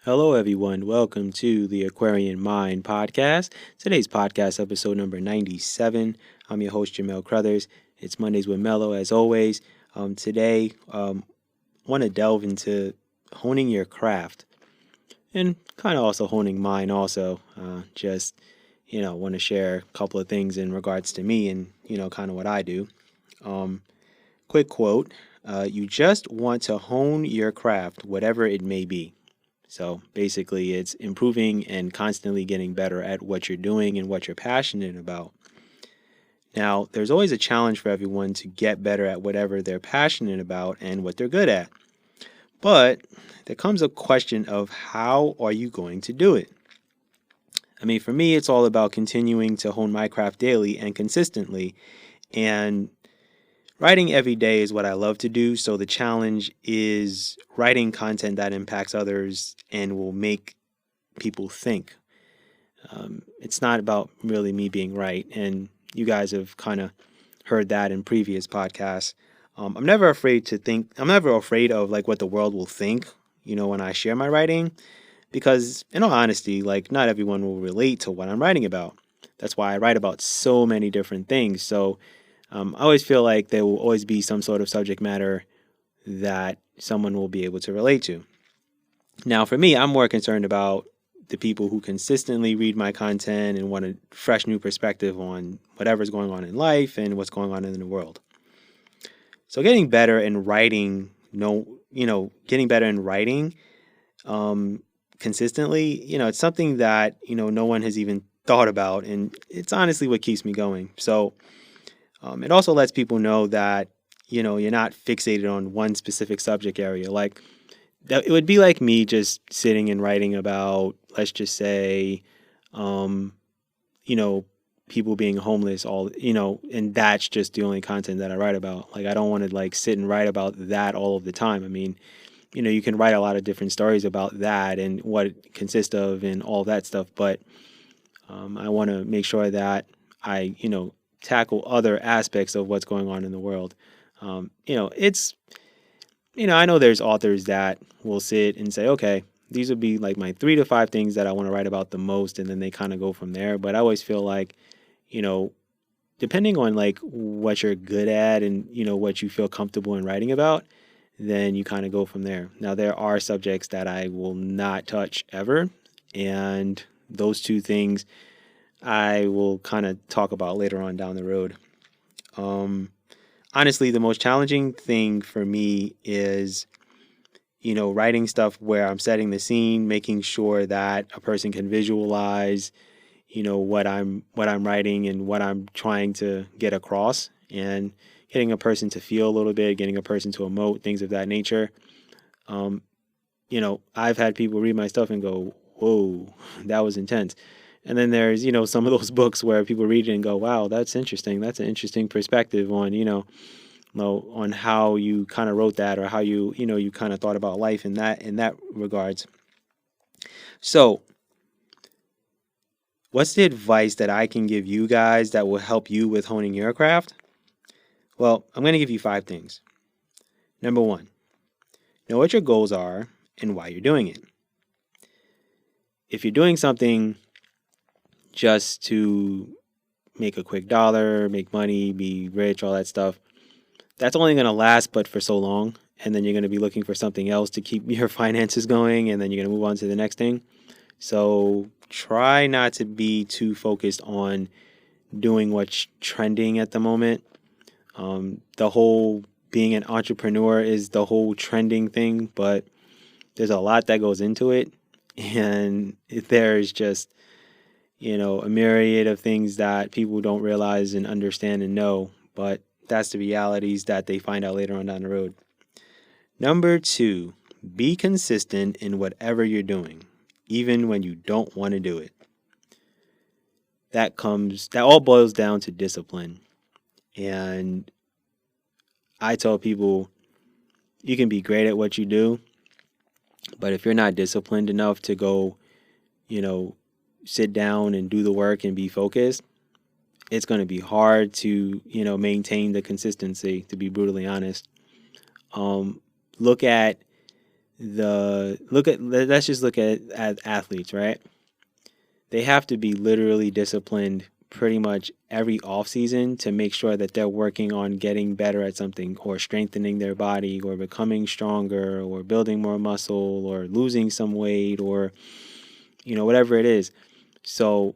Hello, everyone. Welcome to the Aquarian Mind podcast. Today's podcast, episode number 97. I'm your host, Jamel Crothers. It's Mondays with Mello, as always. Today, I want to delve into honing your craft and kind of also honing mine, also. Want to share a couple of things in regards to me and, kind of what I do. Um, Quick quote. You just want to hone your craft, whatever it may be. So basically, it's improving and constantly getting better at what you're doing and what you're passionate about. Now, there's always a challenge for everyone to get better at whatever they're passionate about and what they're good at. But there comes a question of how are you going to do it? I mean, for me, it's all about continuing to hone my craft daily and consistently. And writing every day is what I love to do. So the challenge is writing content that impacts others and will make people think. It's not about really me being right. And you guys have kind of heard that in previous podcasts. I'm never afraid to think, I'm never afraid of like what the world will think, when I share my writing, because in all honesty, like not everyone will relate to what I'm writing about. That's why I write about so many different things. So I always feel like there will always be some sort of subject matter that someone will be able to relate to. Now, for me, I'm more concerned about the people who consistently read my content and want a fresh new perspective on whatever's going on in life and what's going on in the world. So, getting better in writing, getting better in writing consistently, it's something that no one has even thought about, and it's honestly what keeps me going. So, it also lets people know that you're not fixated on one specific subject area. Like that, it would be like me just sitting and writing about, let's just say, um, you know, people being homeless, and that's just the only content that I write about. Like I don't want to like sit and write about that all of the time. I mean, you can write a lot of different stories about that and what it consists of and all that stuff, but I want to make sure that I, tackle other aspects of what's going on in the world. It's I know there's authors that will sit and say, okay, these would be like my 3 to 5 things that I want to write about the most, and then they kind of go from there. But I always feel like, you know, depending on like what you're good at and what you feel comfortable in writing about, then you kind of go from there. Now there are subjects that I will not touch ever, and those two things I will kind of talk about later on down the road. Um, Honestly, the most challenging thing for me is writing stuff where I'm setting the scene, making sure that a person can visualize, what I'm writing and what I'm trying to get across, and getting a person to feel a little bit, getting a person to emote, things of that nature. Um, I've had people read my stuff and go, "Whoa, that was intense." And then there's, some of those books where people read it and go, "Wow, that's interesting. That's an interesting perspective on, on how you kind of wrote that, or how you kind of thought about life in that regards." So, what's the advice that I can give you guys that will help you with honing your craft? Well, I'm going to give you 5 things. Number 1, know what your goals are and why you're doing it. If you're doing something just to make a quick dollar, make money, be rich, all that stuff, that's only going to last but for so long. And then you're going to be looking for something else to keep your finances going, and then you're going to move on to the next thing. So try not to be too focused on doing what's trending at the moment. The whole being an entrepreneur is the whole trending thing, but there's a lot that goes into it. And there's just, a myriad of things that people don't realize and understand and know. But that's the realities that they find out later on down the road. Number 2, be consistent in whatever you're doing, even when you don't want to do it. That all boils down to discipline. And I tell people you can be great at what you do, but if you're not disciplined enough to go, you know, sit down and do the work and be focused, it's going to be hard to, maintain the consistency, to be brutally honest. Look at let's just look at athletes, right? They have to be literally disciplined pretty much every off season to make sure that they're working on getting better at something or strengthening their body or becoming stronger or building more muscle or losing some weight or whatever it is. So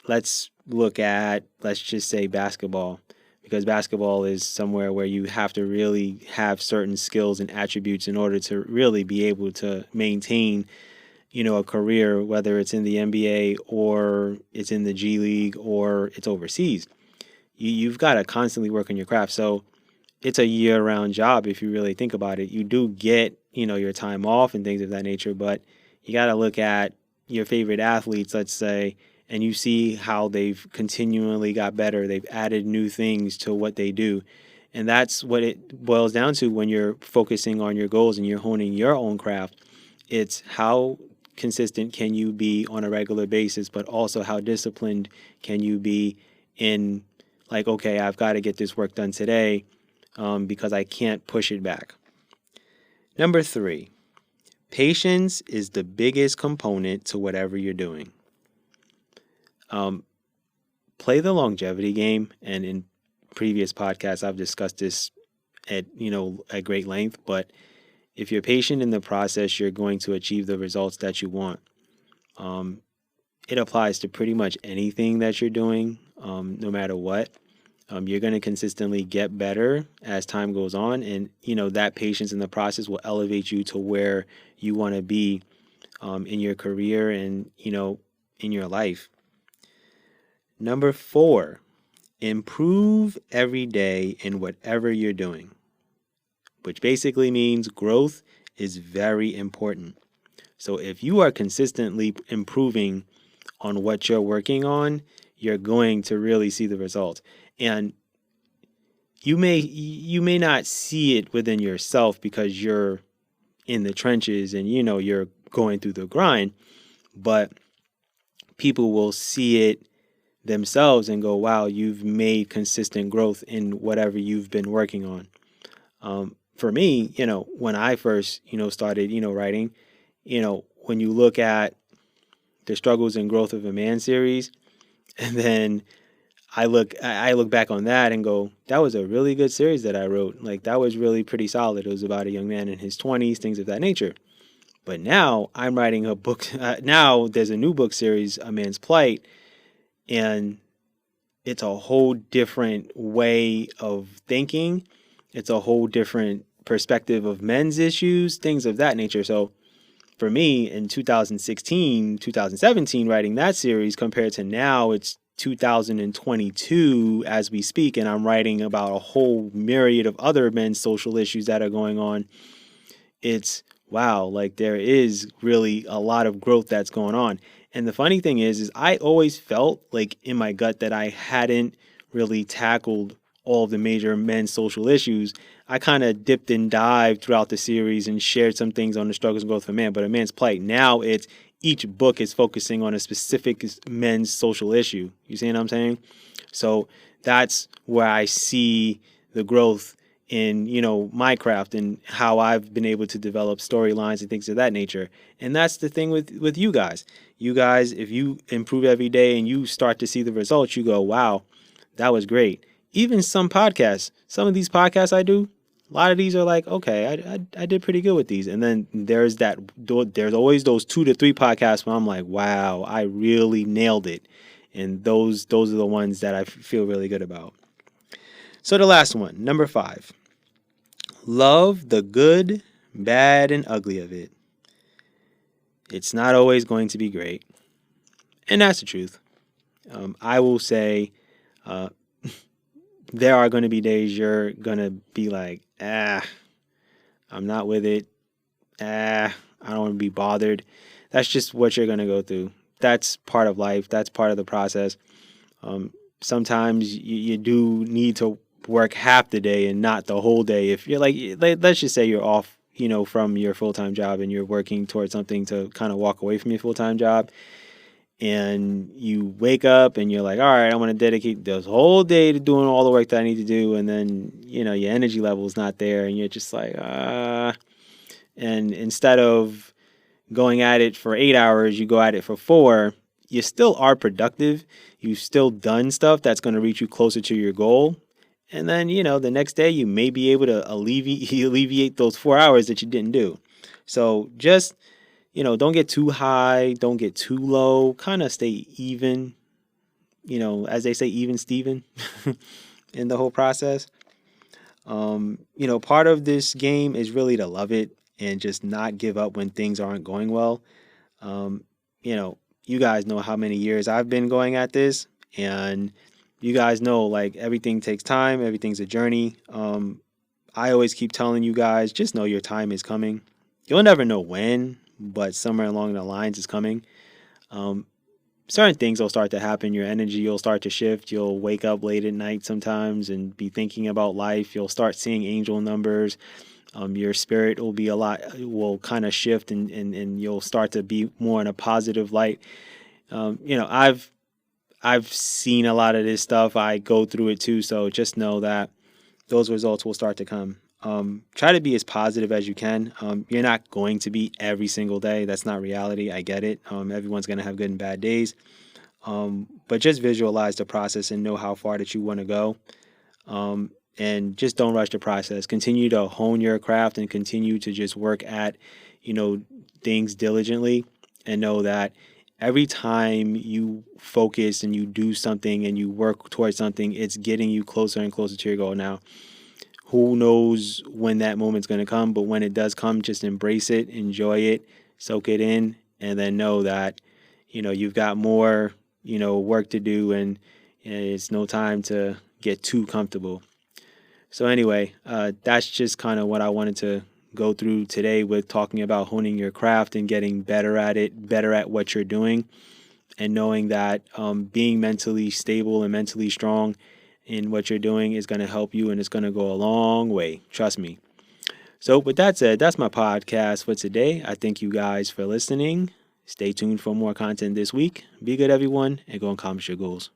let's just say basketball, because basketball is somewhere where you have to really have certain skills and attributes in order to really be able to maintain a career, whether it's in the NBA or it's in the G League or it's overseas. You've got to constantly work on your craft. So it's a year-round job if you really think about it. You do get, your time off and things of that nature, but you got to look at your favorite athletes, let's say, and you see how they've continually got better. They've added new things to what they do. And that's what it boils down to when you're focusing on your goals and you're honing your own craft. It's how consistent can you be on a regular basis, but also how disciplined can you be in, like, okay, I've got to get this work done today because I can't push it back. Number 3, patience is the biggest component to whatever you're doing. Play the longevity game, and in previous podcasts I've discussed this at great length, but if you're patient in the process, you're going to achieve the results that you want. It applies to pretty much anything that you're doing, no matter what. You're going to consistently get better as time goes on, and that patience in the process will elevate you to where you want to be in your career and in your life. Number 4, improve every day in whatever you're doing, which basically means growth is very important. So if you are consistently improving on what you're working on, you're going to really see the results. And you may not see it within yourself because you're in the trenches and you're going through the grind, but people will see it themselves and go, wow, you've made consistent growth in whatever you've been working on. For me, when I first, started, writing, when you look at the Struggles and Growth of a Man series, and then I look back on that and go, that was a really good series that I wrote. Like, that was really pretty solid. It was about a young man in his 20s, things of that nature. But now I'm writing a book. Now there's a new book series, A Man's Plight, and it's a whole different way of thinking. It's a whole different perspective of men's issues, things of that nature. So for me in 2016, 2017, writing that series compared to now, it's 2022 as we speak, and I'm writing about a whole myriad of other men's social issues that are going on. It's wow, like there is really a lot of growth that's going on. And the funny thing is I always felt like in my gut that I hadn't really tackled all of the major men's social issues. I kind of dipped and dived throughout the series and shared some things on the struggles and growth of a man, but A Man's Plight, now it's each book is focusing on a specific men's social issue. You see what I'm saying? So that's where I see the growth in, my craft and how I've been able to develop storylines and things of that nature. And that's the thing with you guys. You guys, if you improve every day and you start to see the results, you go, wow, that was great. Even some podcasts, some of these podcasts I do, a lot of these are like, okay, I did pretty good with these. And then there's always those 2 to 3 podcasts where I'm like, wow, I really nailed it. And those are the ones that I feel really good about. So the last one, number 5, love the good, bad, and ugly of it. It's not always going to be great. And that's the truth. I will say there are going to be days you're going to be like, I'm not with it. I don't want to be bothered. That's just what you're going to go through. That's part of life. That's part of the process. Sometimes you do need to work half the day and not the whole day. If you're like, let's just say you're off, from your full-time job and you're working towards something to kind of walk away from your full-time job, and you wake up and you're like, all right, I want to dedicate this whole day to doing all the work that I need to do. And then, your energy level is not there and you're just like, And instead of going at it for 8 hours, you go at it for 4. You still are productive. You've still done stuff that's going to reach you closer to your goal. And then, the next day you may be able to alleviate those 4 hours that you didn't do. So just, don't get too high, don't get too low, kind of stay even, as they say, even Steven in the whole process. Part of this game is really to love it and just not give up when things aren't going well. Um, you guys know how many years I've been going at this, and you guys know like everything takes time, everything's a journey. I always keep telling you guys, just know your time is coming. You'll never know when, but somewhere along the lines is coming. Um, Certain things will start to happen. Your energy will start to shift. You'll wake up late at night sometimes and be thinking about life. You'll start seeing angel numbers. Your spirit will kind of shift, and you'll start to be more in a positive light. I've seen a lot of this stuff. I go through it too. So just know that those results will start to come. Try to be as positive as you can. You're not going to be every single day. That's not reality. I get it. Everyone's going to have good and bad days. But just visualize the process and know how far that you want to go. And just don't rush the process. Continue to hone your craft and continue to just work at, things diligently, and know that every time you focus and you do something and you work towards something, it's getting you closer and closer to your goal. Now, who knows when that moment's going to come, but when it does come, just embrace it, enjoy it, soak it in, and then know that, you've got more, work to do, and it's no time to get too comfortable. So anyway, that's just kind of what I wanted to go through today with talking about honing your craft and getting better at it, better at what you're doing, and knowing that being mentally stable and mentally strong in what you're doing is going to help you, and it's going to go a long way. Trust me. So with that said, that's my podcast for today. I thank you guys for listening. Stay tuned for more content this week. Be good, everyone, and go accomplish your goals.